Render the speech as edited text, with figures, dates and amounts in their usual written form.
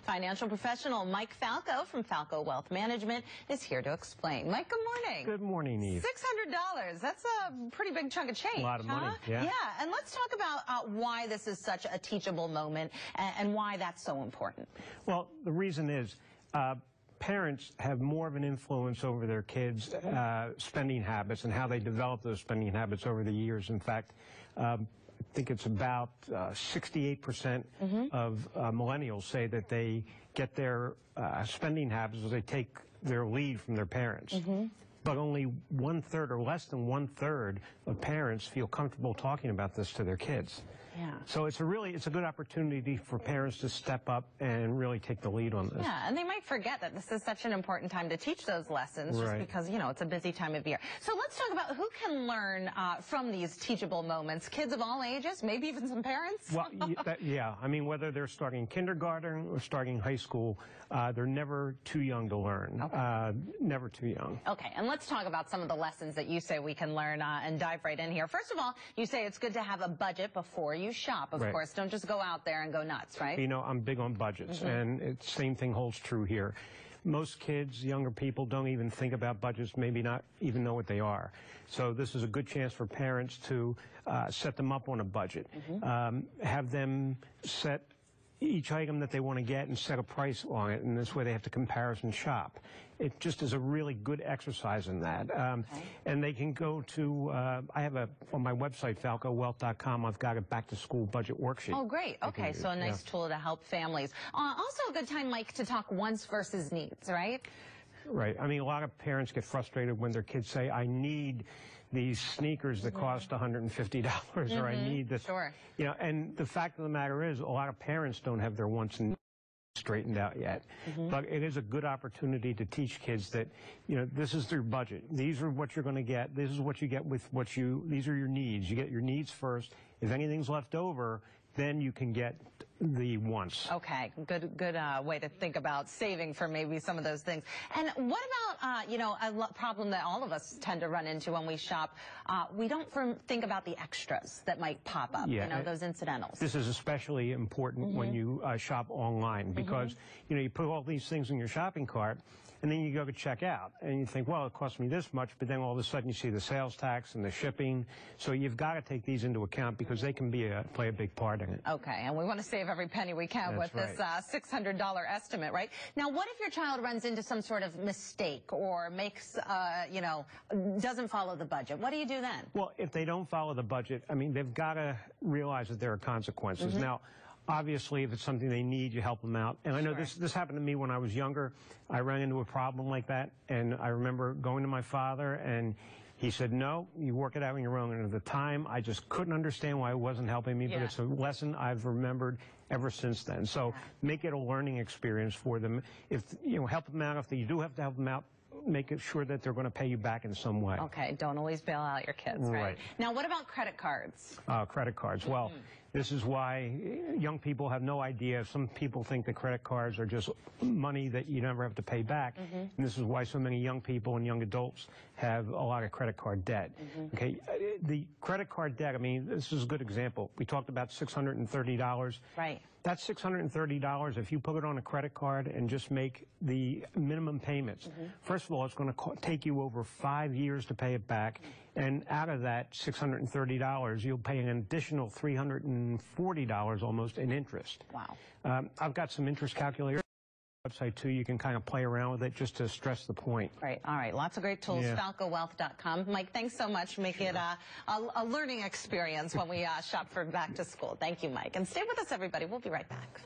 Financial professional Mike Falco from Falco Wealth Management is here to explain. Mike, good morning. Good morning, Eve. $600. That's a pretty big chunk of change. A lot of money, yeah. Yeah, and let's talk about why this is such a teachable moment and why that's so important. Well, the reason is parents have more of an influence over their kids' spending habits and how they develop those spending habits over the years. In fact, I think it's about 68% of millennials say that they get their spending habits as they take their lead from their parents. But only 1/3 or less than 1/3 of parents feel comfortable talking about this to their kids. Yeah. So it's a good opportunity for parents to step up and really take the lead on this. Yeah, and they might forget that this is such an important time to teach those lessons just because, you know, it's a busy time of year. So let's talk about who can learn from these teachable moments. Kids of all ages, maybe even some parents? Well, yeah. I mean, whether they're starting kindergarten or starting high school, they're never too young to learn. Okay. Never too young. Okay, and let's talk about some of the lessons that you say we can learn and dive right in here. First of all, you say it's good to have a budget before you shop, of course. Don't just go out there and go nuts, right? You know, I'm big on budgets, and the same thing holds true here. Most kids, younger people, don't even think about budgets, maybe not even know what they are. So this is a good chance for parents to set them up on a budget. Have them set each item that they want to get and set a price on it, and this way they have to comparison shop. It just is a really good exercise in that. And they can go to, I have on my website, falcowealth.com, I've got a back-to-school budget worksheet. Oh, great. Okay, so a nice tool to help families. Also a good time, Mike, to talk wants versus needs, right? Right. I mean, a lot of parents get frustrated when their kids say, I need these sneakers that cost $150, or I need this. Sure. You know, and the fact of the matter is, a lot of parents don't have their wants and needs straightened out yet. But it is a good opportunity to teach kids that, you know, this is their budget. These are what you're going to get. This is what you get with these are your needs. You get your needs first. If anything's left over, then you can get the wants. Okay, good way to think about saving for maybe some of those things. And what about, you know, a problem that all of us tend to run into when we shop? We don't think about the extras that might pop up, you know, those incidentals. This is especially important when you shop online because, you know, you put all these things in your shopping cart and then you go to check out and you think, well, it cost me this much, but then all of a sudden you see the sales tax and the shipping. So you've got to take these into account because they can play a big part in it. Okay, and we want to save every penny we can with this $600 estimate, right? Now, what if your child runs into some sort of mistake or makes, you know, doesn't follow the budget? What do you do then? Well, if they don't follow the budget, I mean, they've got to realize that there are consequences. Now, obviously, if it's something they need, you help them out. And I know this happened to me when I was younger. I ran into a problem like that, and I remember going to my father, and he said, no, you work it out on your own. And at the time, I just couldn't understand why it wasn't helping me, but it's a lesson I've remembered ever since then. So make it a learning experience for them. If, you know, help them out. If you do have to help them out, make it sure that they're going to pay you back in some way. Okay, don't always bail out your kids, right? Now, what about credit cards? Credit cards. Well, this is why young people have no idea. Some people think that credit cards are just money that you never have to pay back. And this is why so many young people and young adults have a lot of credit card debt. Okay, the credit card debt, I mean, this is a good example. We talked about $630. Right. That's $630 if you put it on a credit card and just make the minimum payments. First of all, it's going to take you over 5 years to pay it back. And out of that $630, you'll pay an additional $340 almost in interest. Wow. I've got some interest calculators on the website too. You can kind of play around with it just to stress the point. Right. All right. Lots of great tools. FalcoWealth.com. Mike, thanks so much. Make it a learning experience when we shop for back to school. Thank you, Mike. And stay with us, everybody. We'll be right back.